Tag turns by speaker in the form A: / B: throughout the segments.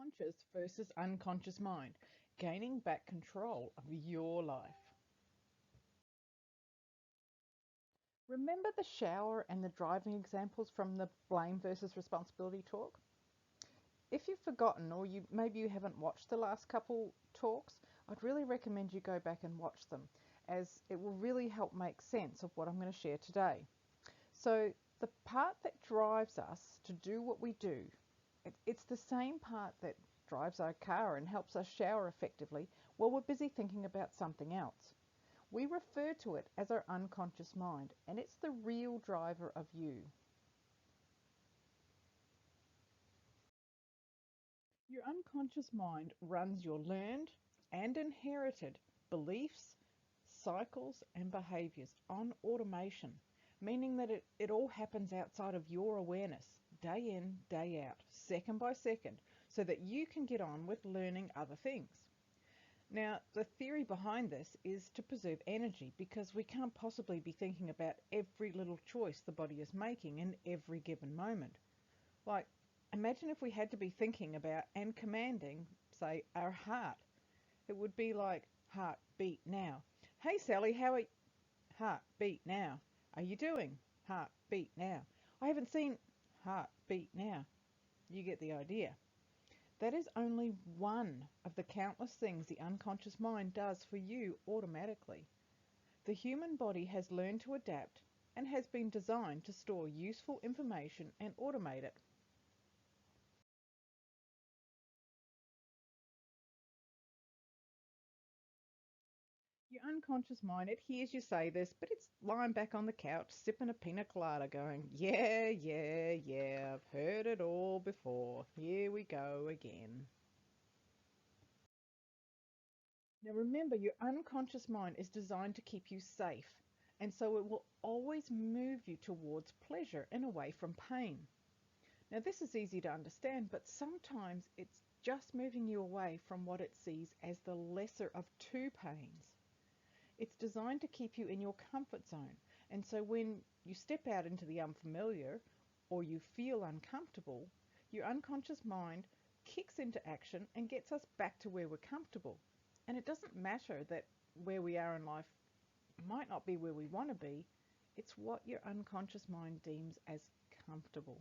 A: Conscious versus unconscious mind, gaining back control of your life. Remember the shower and the driving examples from the blame versus responsibility talk? If you've forgotten, or maybe you haven't watched the last couple talks, I'd really recommend you go back and watch them, as it will really help make sense of what I'm going to share today. So the part that drives us to do what we do, it's the same part that drives our car and helps us shower effectively while we're busy thinking about something else. We refer to it as our unconscious mind, and it's the real driver of you. Your unconscious mind runs your learned and inherited beliefs, cycles, and behaviors on automation, meaning that it all happens outside of your awareness, day in, day out, second by second, so that you can get on with learning other things. Now, the theory behind this is to preserve energy, because we can't possibly be thinking about every little choice the body is making in every given moment. Like, imagine if we had to be thinking about and commanding, say, our heart. It would be like, heart, beat now. Hey Sally, how are you? Heart, beat now. Are you doing? Heart, beat now. I haven't seen. Heart, beat now. You get the idea. That is only one of the countless things the unconscious mind does for you automatically. The human body has learned to adapt and has been designed to store useful information and automate it. Your unconscious mind, it hears you say this, but it's lying back on the couch sipping a pina colada going, yeah, yeah, yeah, I've heard it all before. Here we go again. Now remember, your unconscious mind is designed to keep you safe, and so it will always move you towards pleasure and away from pain. Now this is easy to understand, but sometimes it's just moving you away from what it sees as the lesser of two pains. It's designed to keep you in your comfort zone, and so when you step out into the unfamiliar or you feel uncomfortable, your unconscious mind kicks into action and gets us back to where we're comfortable. And it doesn't matter that where we are in life might not be where we want to be, it's what your unconscious mind deems as comfortable.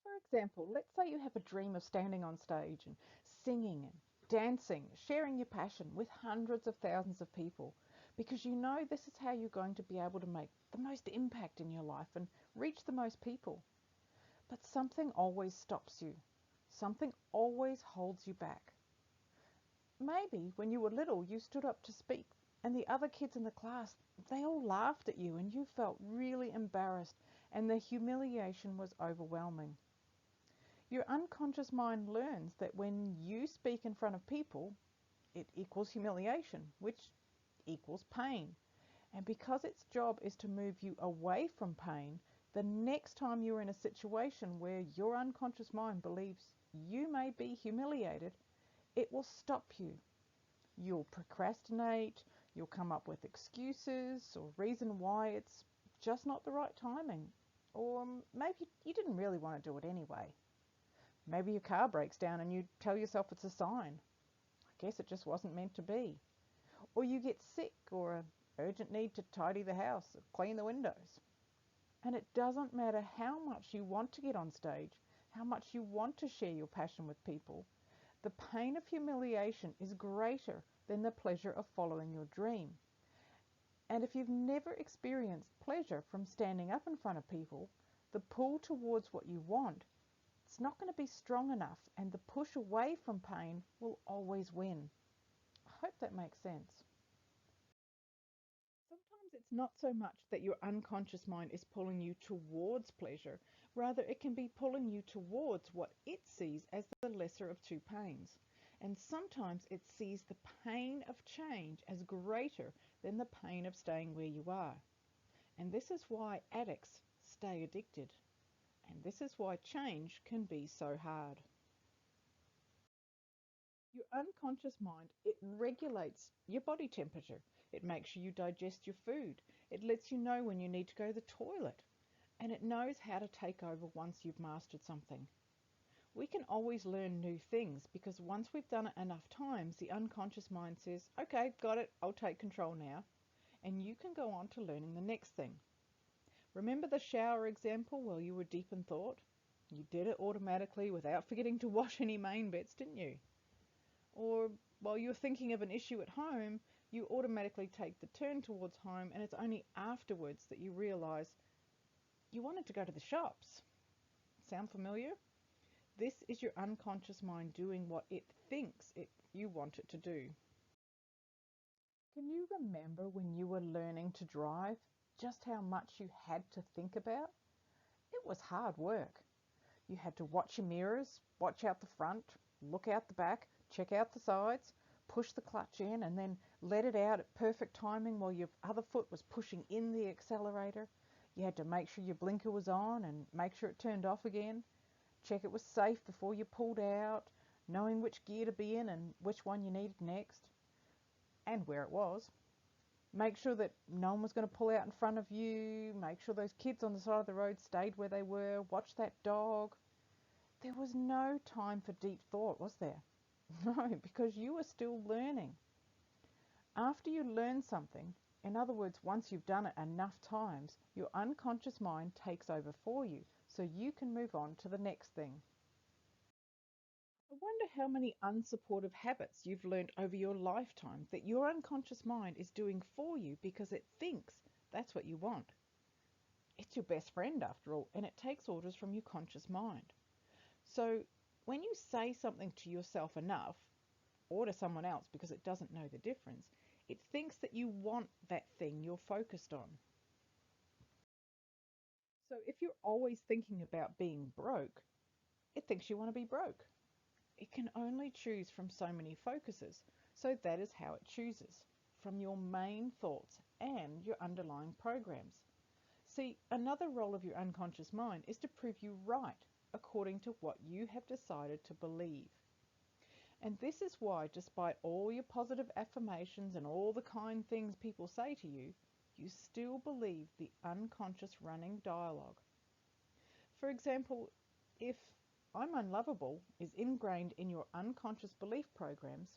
A: For example, let's say you have a dream of standing on stage and singing and dancing, sharing your passion with hundreds of thousands of people, because you know this is how you're going to be able to make the most impact in your life and reach the most people. But something always stops you. Something always holds you back. Maybe when you were little, you stood up to speak and the other kids in the class, they all laughed at you and you felt really embarrassed and the humiliation was overwhelming. Your unconscious mind learns that when you speak in front of people, it equals humiliation, which equals pain. And because its job is to move you away from pain, the next time you're in a situation where your unconscious mind believes you may be humiliated, it will stop you. You'll procrastinate, you'll come up with excuses or reason why it's just not the right timing. Or maybe you didn't really want to do it anyway. Maybe your car breaks down and you tell yourself it's a sign. I guess it just wasn't meant to be. Or you get sick, or an urgent need to tidy the house or clean the windows. And it doesn't matter how much you want to get on stage, how much you want to share your passion with people, the pain of humiliation is greater than the pleasure of following your dream. And if you've never experienced pleasure from standing up in front of people, the pull towards what you want, it's not going to be strong enough, and the push away from pain will always win. I hope that makes sense. Sometimes it's not so much that your unconscious mind is pulling you towards pleasure, rather it can be pulling you towards what it sees as the lesser of two pains. And sometimes it sees the pain of change as greater than the pain of staying where you are. And this is why addicts stay addicted. And this is why change can be so hard. Your unconscious mind, it regulates your body temperature. It makes sure you digest your food. It lets you know when you need to go to the toilet. And it knows how to take over once you've mastered something. We can always learn new things because once we've done it enough times, the unconscious mind says, okay, got it, I'll take control now. And you can go on to learning the next thing. Remember the shower example while you were deep in thought? You did it automatically without forgetting to wash any main bits, didn't you? Or while you're thinking of an issue at home, you automatically take the turn towards home, and it's only afterwards that you realize you wanted to go to the shops. Sound familiar? This is your unconscious mind doing what it thinks you want it to do. Can you remember when you were learning to drive just how much you had to think about? It was hard work. You had to watch your mirrors, watch out the front, look out the back, check out the sides, push the clutch in and then let it out at perfect timing while your other foot was pushing in the accelerator. You had to make sure your blinker was on and make sure it turned off again. Check it was safe before you pulled out, knowing which gear to be in and which one you needed next, and where it was. Make sure that no one was going to pull out in front of you, make sure those kids on the side of the road stayed where they were, watch that dog. There was no time for deep thought, was there? No, because you were still learning. After you learn something, in other words, once you've done it enough times, your unconscious mind takes over for you, so you can move on to the next thing. I wonder how many unsupportive habits you've learned over your lifetime that your unconscious mind is doing for you because it thinks that's what you want. It's your best friend after all, and it takes orders from your conscious mind. So when you say something to yourself enough, or to someone else because it doesn't know the difference, it thinks that you want that thing you're focused on. So if you're always thinking about being broke, it thinks you want to be broke. It can only choose from so many focuses, so that is how it chooses, from your main thoughts and your underlying programs. See, another role of your unconscious mind is to prove you right according to what you have decided to believe. And this is why, despite all your positive affirmations and all the kind things people say to you, you still believe the unconscious running dialogue. For example, if I'm unlovable is ingrained in your unconscious belief programs,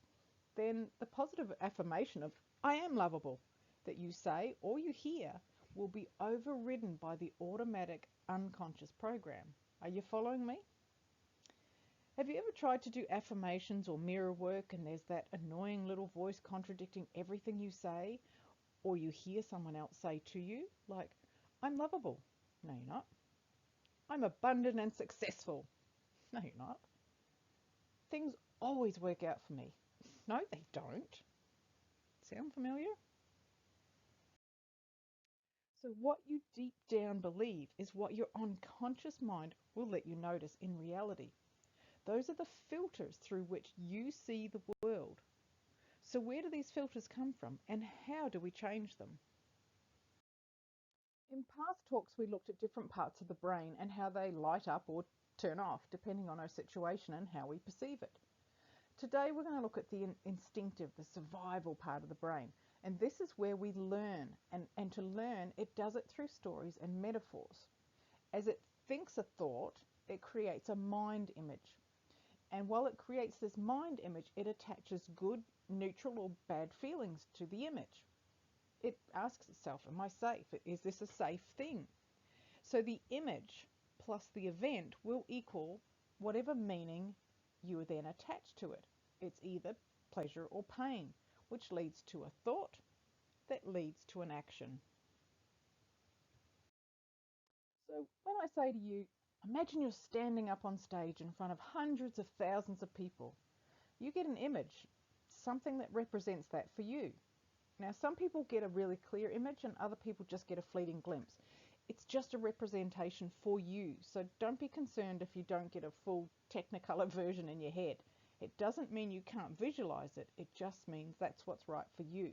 A: then the positive affirmation of I am lovable that you say or you hear will be overridden by the automatic unconscious program. Are you following me? Have you ever tried to do affirmations or mirror work and there's that annoying little voice contradicting everything you say or you hear someone else say to you? Like, I'm lovable. No, you're not. I'm abundant and successful. No, you're not. Things always work out for me. No, they don't. Sound familiar? So what you deep down believe is what your unconscious mind will let you notice in reality. Those are the filters through which you see the world. So where do these filters come from and how do we change them? In past talks, we looked at different parts of the brain and how they light up or turn off depending on our situation and how we perceive it. Today, we're going to look at the instinctive, the survival part of the brain. And this is where we learn. And to learn, it does it through stories and metaphors. As it thinks a thought, it creates a mind image. And while it creates this mind image, it attaches good, neutral, or bad feelings to the image. It asks itself, am I safe? Is this a safe thing? So the image plus the event will equal whatever meaning you then attach to it. It's either pleasure or pain, which leads to a thought that leads to an action. So when I say to you, imagine you're standing up on stage in front of hundreds of thousands of people, you get an image, something that represents that for you. Now, some people get a really clear image and other people just get a fleeting glimpse. It's just a representation for you, so don't be concerned if you don't get a full Technicolor version in your head. It doesn't mean you can't visualize it, it just means that's what's right for you.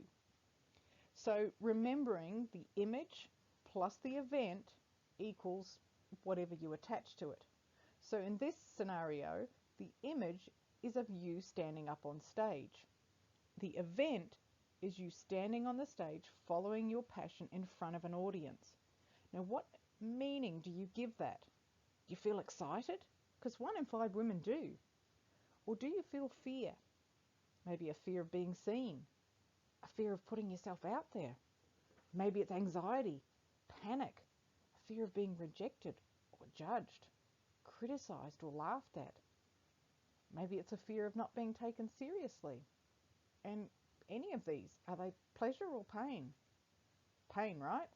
A: So remembering the image plus the event equals whatever you attach to it. So in this scenario, the image is of you standing up on stage. The event is you standing on the stage following your passion in front of an audience. Now, what meaning do you give that? Do you feel excited? Because 1 in 5 women do. Or do you feel fear? Maybe a fear of being seen, a fear of putting yourself out there. Maybe it's anxiety, panic, a fear of being rejected or judged, criticized or laughed at. Maybe it's a fear of not being taken seriously. And any of these, are they pleasure or pain? Pain, right?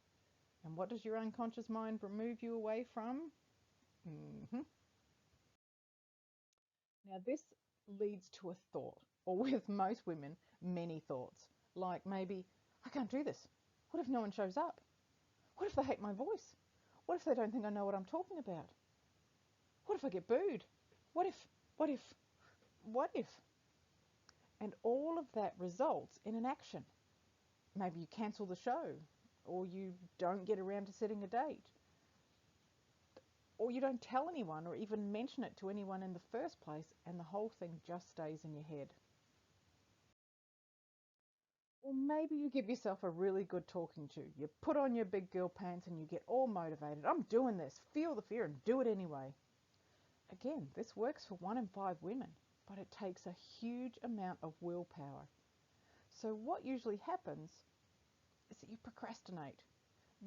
A: And what does your unconscious mind move you away from? Now, this leads to a thought, or with most women, many thoughts. Like maybe, I can't do this. What if no one shows up? What if they hate my voice? What if they don't think I know what I'm talking about? What if I get booed? What if, what if, what if? And all of that results in an action. Maybe you cancel the show, or you don't get around to setting a date, or you don't tell anyone or even mention it to anyone in the first place, and the whole thing just stays in your head. Or maybe you give yourself a really good talking to. You put on your big girl pants and you get all motivated. I'm doing this. Feel the fear and do it anyway. Again, this works for 1 in 5 women, but it takes a huge amount of willpower. So what usually happens is that you procrastinate.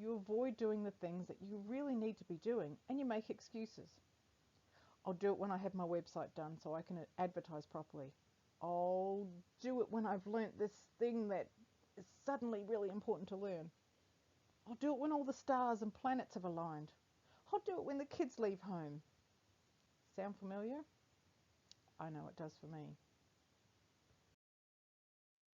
A: You avoid doing the things that you really need to be doing, and you make excuses. I'll do it when I have my website done so I can advertise properly. I'll do it when I've learnt this thing that is suddenly really important to learn. I'll do it when all the stars and planets have aligned. I'll do it when the kids leave home. Sound familiar? I know it does for me.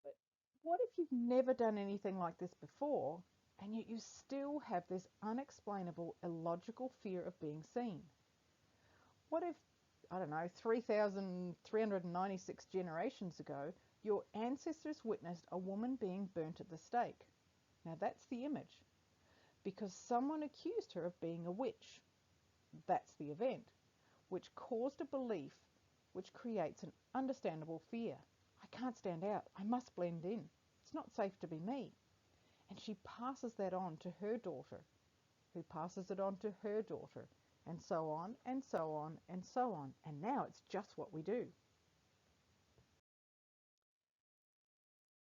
A: But what if you've never done anything like this before, and yet you still have this unexplainable, illogical fear of being seen? What if, I don't know, 3,396 generations ago, your ancestors witnessed a woman being burnt at the stake? Now that's the image, because someone accused her of being a witch. That's the event, which caused a belief which creates an understandable fear. I can't stand out. I must blend in. It's not safe to be me. And she passes that on to her daughter, who passes it on to her daughter, and so on, and so on, and so on. And now it's just what we do.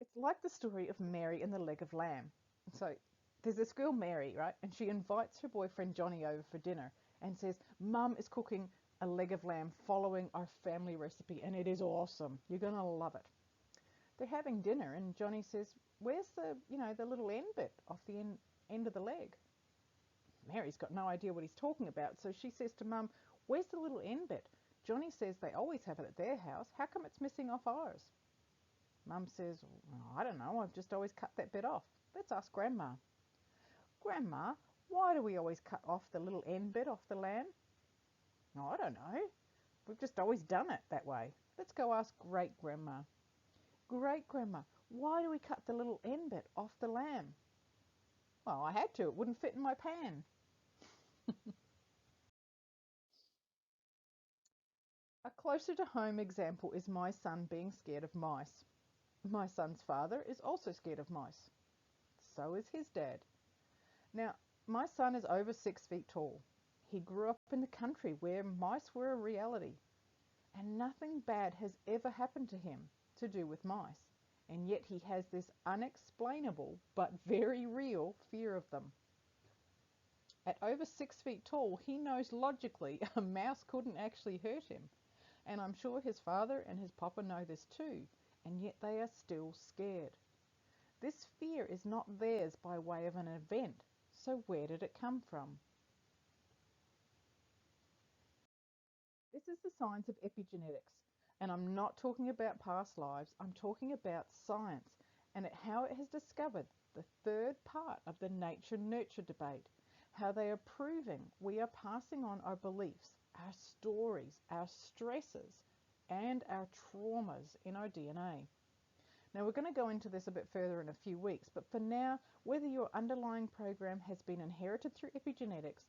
A: It's like the story of Mary and the leg of lamb. So there's this girl, Mary, right? And she invites her boyfriend Johnny over for dinner and says, Mum is cooking a leg of lamb following our family recipe, and it is awesome. You're going to love it. They're having dinner, and Johnny says, where's the little end bit off the end of the leg? Mary's got no idea what he's talking about, so she says to Mum, where's the little end bit? Johnny says they always have it at their house. How come it's missing off ours? Mum says, well, I don't know, I've just always cut that bit off. Let's ask Grandma. Grandma, why do we always cut off the little end bit off the lamb? Oh, I don't know. We've just always done it that way. Let's go ask Great Grandma. Great Grandma, why do we cut the little end bit off the lamb? Well, I had to. It wouldn't fit in my pan. A closer to home example is my son being scared of mice. My son's father is also scared of mice. So is his dad. Now, my son is over 6 feet tall. He grew up in the country where mice were a reality, and nothing bad has ever happened to him to do with mice. And yet he has this unexplainable but very real fear of them. At over 6 feet tall, he knows logically a mouse couldn't actually hurt him. And I'm sure his father and his papa know this too, and yet they are still scared. This fear is not theirs by way of an event, so where did it come from? This is the science of epigenetics, and I'm not talking about past lives, I'm talking about science and how it has discovered the third part of the nature-nurture debate, how they are proving we are passing on our beliefs, our stories, our stresses, and our traumas in our DNA. Now we're going to go into this a bit further in a few weeks, but for now, whether your underlying program has been inherited through epigenetics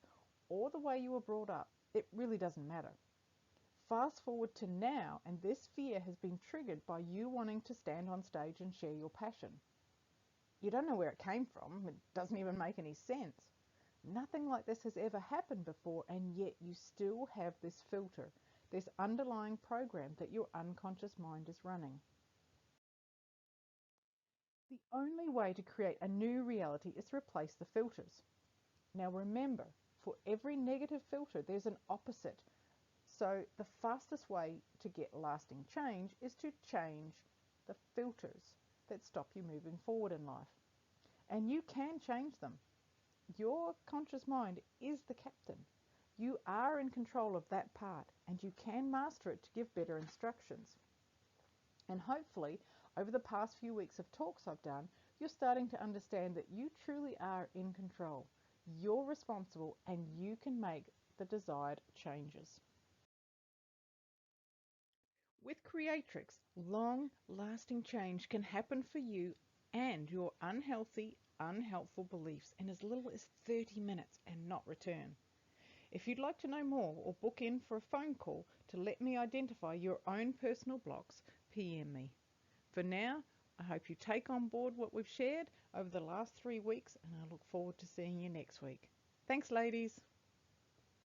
A: or the way you were brought up, it really doesn't matter. Fast forward to now, and this fear has been triggered by you wanting to stand on stage and share your passion. You don't know where it came from, it doesn't even make any sense. Nothing like this has ever happened before, and yet you still have this filter, this underlying program that your unconscious mind is running. The only way to create a new reality is to replace the filters. Now remember, for every negative filter, there's an opposite. So the fastest way to get lasting change is to change the filters that stop you moving forward in life. And you can change them. Your conscious mind is the captain. You are in control of that part, and you can master it to give better instructions. And hopefully, over the past few weeks of talks I've done, you're starting to understand that you truly are in control. You're responsible, and you can make the desired changes. With Creatrix, long-lasting change can happen for you and your unhealthy, unhelpful beliefs in as little as 30 minutes and not return. If you'd like to know more or book in for a phone call to let me identify your own personal blocks, PM me. For now, I hope you take on board what we've shared over the last 3 weeks, and I look forward to seeing you next week. Thanks, ladies.